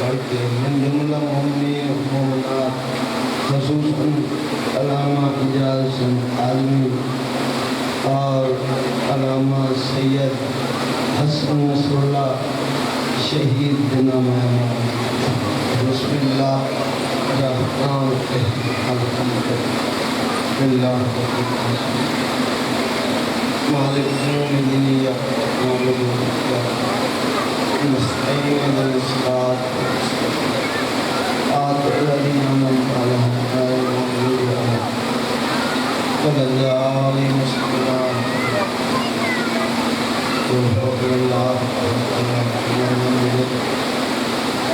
बल्कि मन जुमला मोमिन मोमिनात खसूसन अलामा इजाज़ हसन आलमी और अलामा सैयद हसन नसरुल्लाह शहीद बिना मेहमान बिस्मिल्लाह रहमान अल्हम्दुलिल्लाह मालिक यौमिद्दीन नअबुदु व नस्तईन इहदिnas الذين أنعمت عليهم غير المغضوب عليهم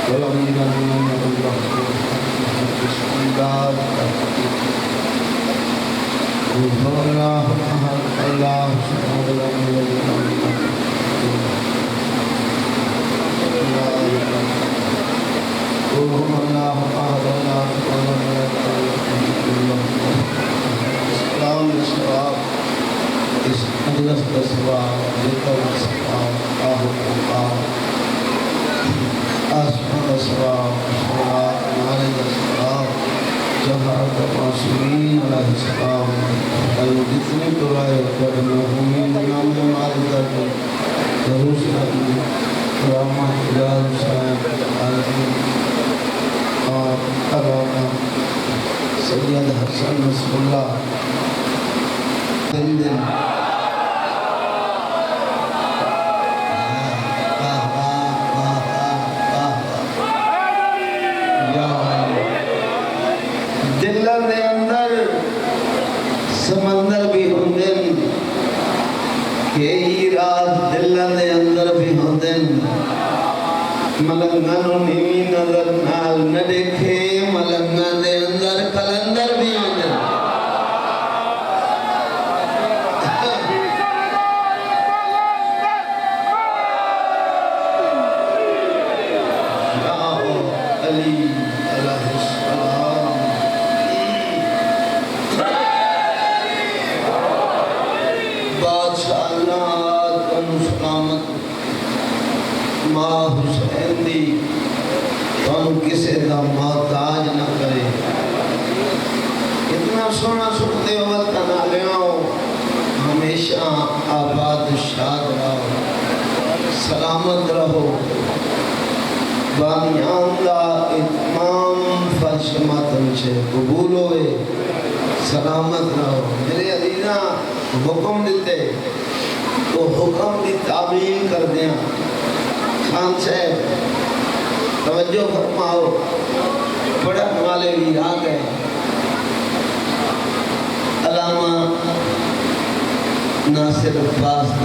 ولا الضالين قل بسم الله الله सैयद हसन नसरुल्लाह दिल दे अंदर समंदर भी होंदे कई रात दिल दे अंदर भी होंदे मलंगा नीवी नजर नाल न देखे मलंगा दे अंदर कलंदर भी होंदे किसे का मोहताज न करे इतना सोना सुनते हो वतन आलियो हमेशा आबाद शाद रहो सलामत रहो बानियान दा इतमाम फर्श मातम छे कबूल होए सलामत रहो मेरे अजीजा हुक्म देते तो हुक्म की तामील कर दिया खान साहब तवज्जो फरमाओ पढ़ने वाले भी आ गए अलामा नासिर अब्बास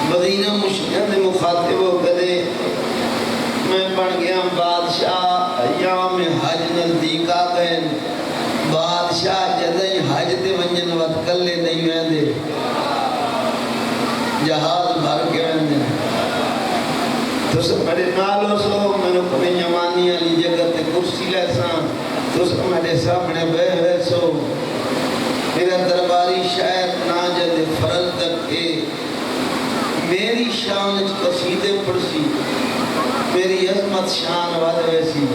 मदीना मुश्किल ने मुखातिब कदे मैं बन गया बादशाह अयाम हज नजदीक आ गए बादशाह जदई हज ते वंजन वत कल्ले नहीं वेंदे जहाज भर के वेंदे तुस मेरे नाल सो मैंने अपनी जवानी वाली जगह ते कुर्सी लेसा तुस मेरे सामने बैठे सो मेरा दरबारी शायर ना जदे फरज तक मेरी शान कसीदे पढ़सी मेरी अजमत शान वाले वैसी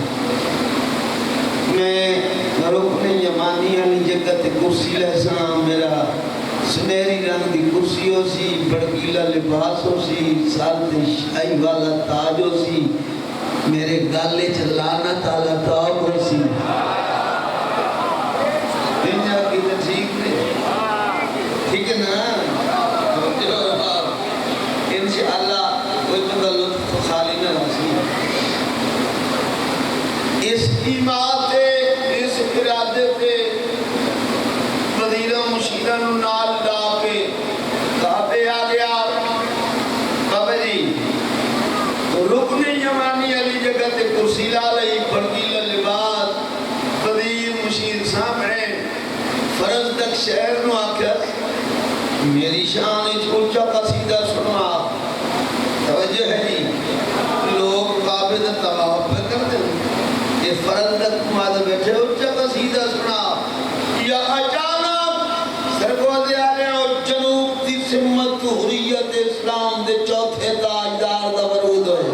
मैं रुकने यमानी वाली जगह ते कुर्सी लेसा मेरा सुनहरी रंग की कुर्सी हो सी, भड़कीला लिबास हो सी, सर ते शाही वाला ताज हो सी, मेरे गाले च लानत वाला ताब हो सी। दुनिया की तो ठीक है ना? इंशाअल्लाह कोई बंदा लुत्फ खाली ना सी। इस ईमान से, इस इरादे से वजीरा मुशीरा नाल ला के काबे आ गया। बाबा जी रुकने यमानी अली जगह ते कुर्सी ला लई, भड़कीला लिबास, वजीर मुशीर सामने फर्ज तक शहर नु आख्या मेरी शान इच ऊंचा कसीदा सुनवा। तवज्जो है जी, लोग काबे दा तवाफ पे करते हैं, ये फर्ज तक माद बैठे ऊंचा कसीदा सुना। या अचानक सरगोदे आ गए और जनूब दी सिमत हुर्रियत इस्लाम दे चौथे ताजदार दा वरूद होए।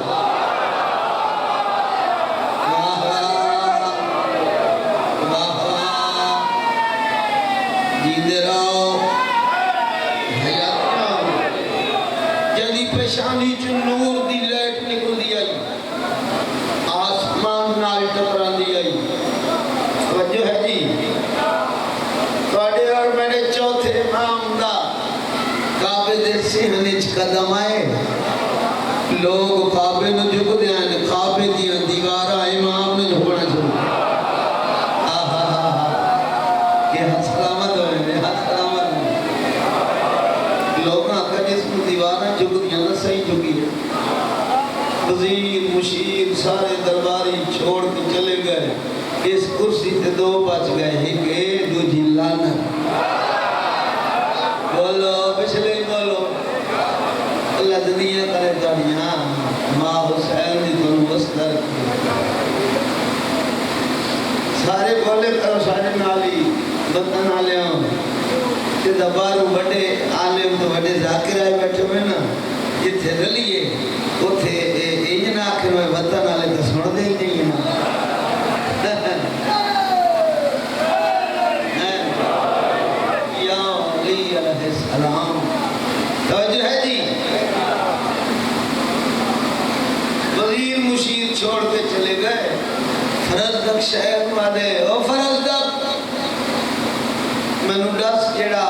पेशानी च नूर दी लाइट निकलती आई, आसमान नाल टकरांदी आई। तवज्जो है जी, और मेरे चौथे इमाम दा काबे दे सिहने च कदम आए, लोग काबे नु झुकदे हैं, काबे दी दीवारां इमाम नु झुकना शुरू। आहा के सलामत होए, हाथ सलामत लोग का जिसम दीवारां झुकदियां ना सही झुकी है। वजीर मुशीर सारे दरबारी छोड़ के चले गए, इस कुर्सी से दो बच गए, एक ए दूजी लानत। बोलो पिछले बोलो अल्लाह दुनिया करे ताड़ियां मां हुसैन दी तुम वस्तर सारे बोले करो सारे नाली बदन नाले ते दबारू बड़े आलिम तो बड़े जाकिर आए बैठे हुए ना, जिथे रलिए उथे इंज ना आखिर में वतन वाले तो सुनते ही नहीं है ना। सलाम तवज्जो है जी। वजीर मुशीर छोड़ के चले गए, फरज तक शहर वाले ओ फरज तक मैनू दस जेड़ा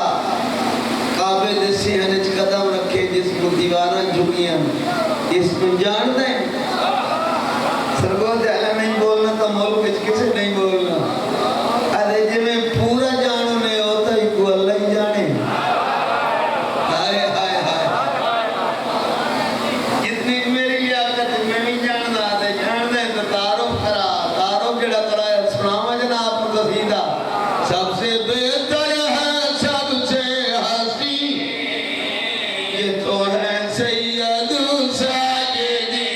काबे दे सिहने च कदम रखे, जिसको दीवारां झुकियां, इसको जानदा है? सरगोदे आला नहीं बोलना तो मुल्क विच किसे नहीं बोलना। अरे जिवें पूरा जानो ने होता ही को अल्लाह ही जाने। हाय हाय हाय, जितनी मेरी लियाकत मैं भी जानदा ते जानदा तो तारुफ करा, तारुफ जेड़ा कराया सुनावा जनाब को कसीदा। सबसे बेहतर है सबसे हसी, ये तो है सैयद साजिदी।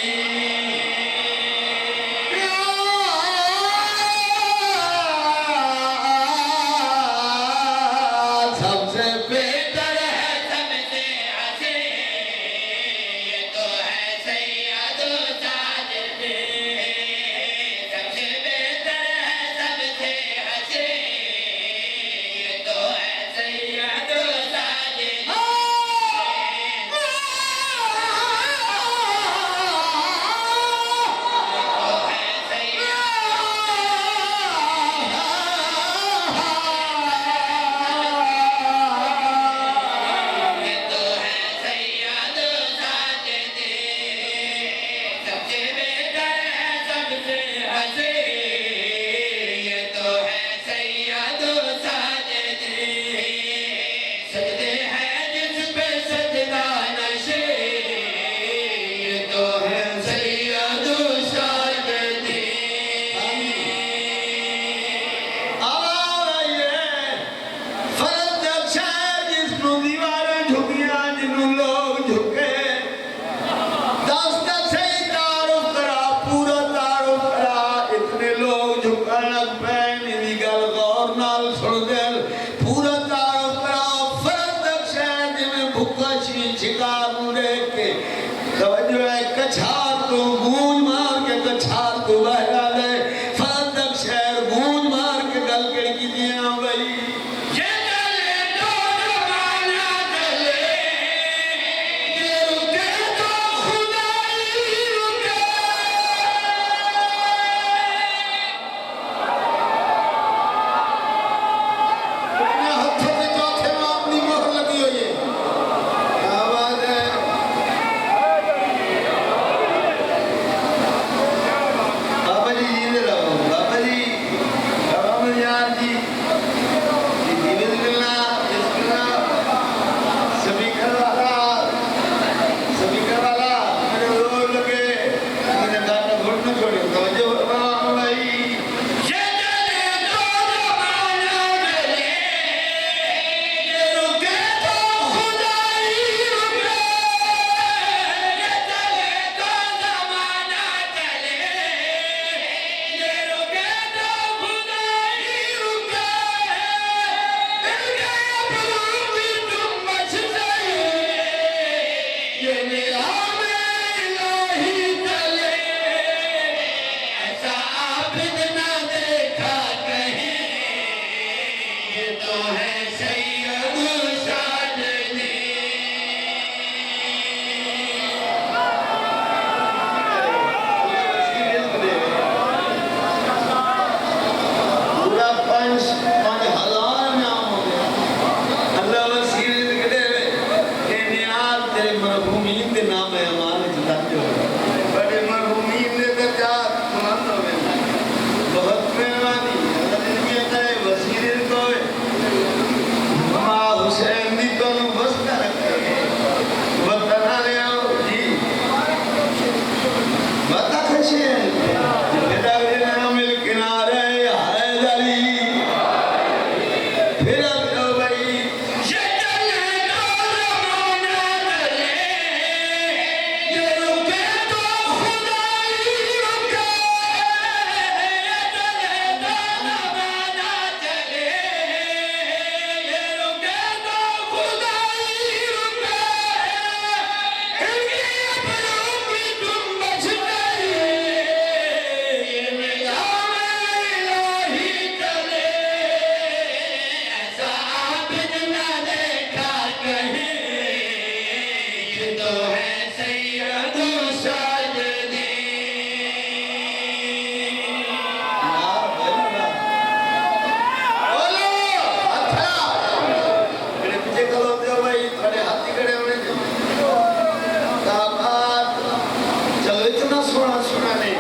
इतना सोना सोना ने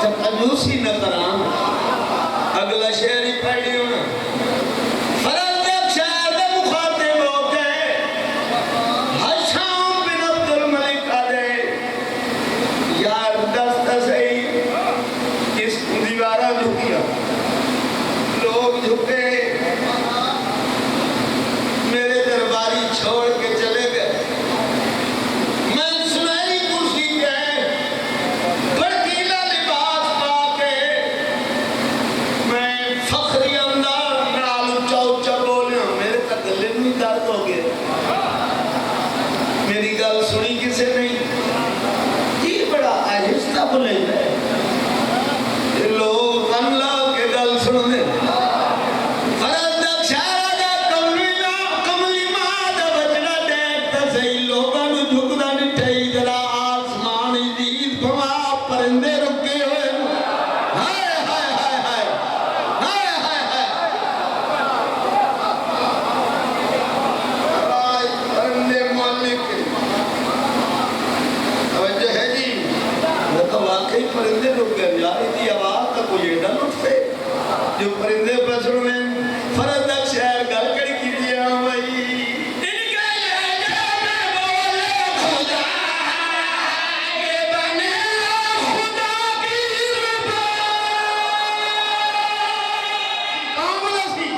जब कंजूसी न करा अगला शेर ही पढ़ी होना फरज जब शहर में मुखातिब होके हशाम बिन अब्दुल मलिक आ जाए यार दस्त सही इस दीवारा झुकिया लोग झुके मेरे दरबारी छोड़ के चले गए मैं सुनहरी कुर्सी पे भड़कीला लिबास पाके मैं फखरी अंदाज नाल ऊंचा ऊंचा बोलिया मेरे तक गले में दर्द हो गया मेरी गल सुनी किसे नहीं जी बड़ा आहिस्ता बोले लोग मन ला के गल सुनते परिंदे रुक गए यार इतनी आवाज का कोई एडा लुत्फ है जो परिंदे बस रहे हैं फरज तक शहर गल कड़ी की दिया भाई इनके लहजे में बोले खुदा ये बने खुदा की कौन बोला सी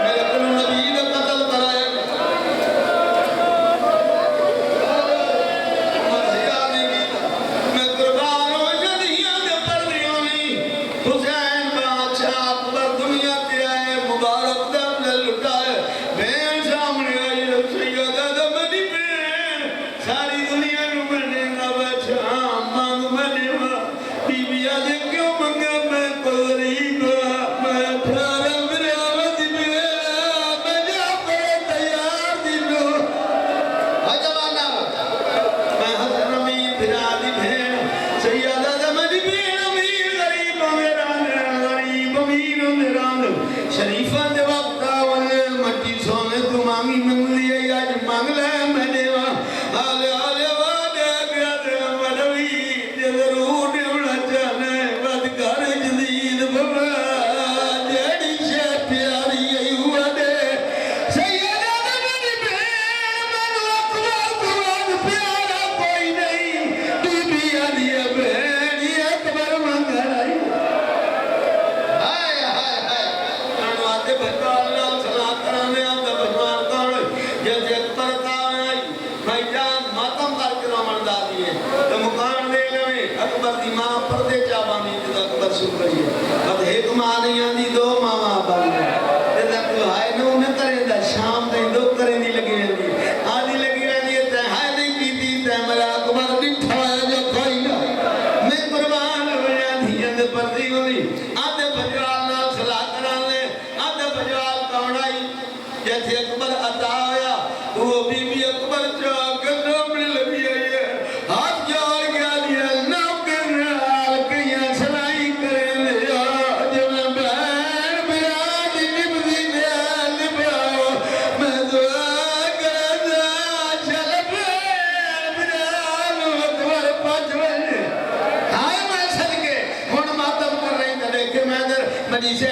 मेरे को नबी अकबर दी मां पर्दे चा बांधी जद अकबर सुन रही है बद एक मां नहीं आंदी दो मावा बन जद तू हाय नो न करे शाम ताईं दो करे नहीं लगी रहंदी आदि लगी रहंदी ते हाय नहीं कीती ते मेरा अकबर डिठा जो कोई ना मैं कुर्बान हो जांदी जद पर्दी होंदी आदे बजवाल नाल सलाह कराने आदे बजवाल कौड़ाई जैसे अकबर अता होया वो बीबी अकबर जो गंदम लगी है हाथ जोड़ गया दिया नौकर नाल कइयां सलाई करे लिया जब बहन बिराज निभदी न्याल निभाओ मैं दुआ करदा चल बहन बिराज अकबर पचवन हाय मैं सदके हुन मातम कर रही ते देख मैं इधर मजी से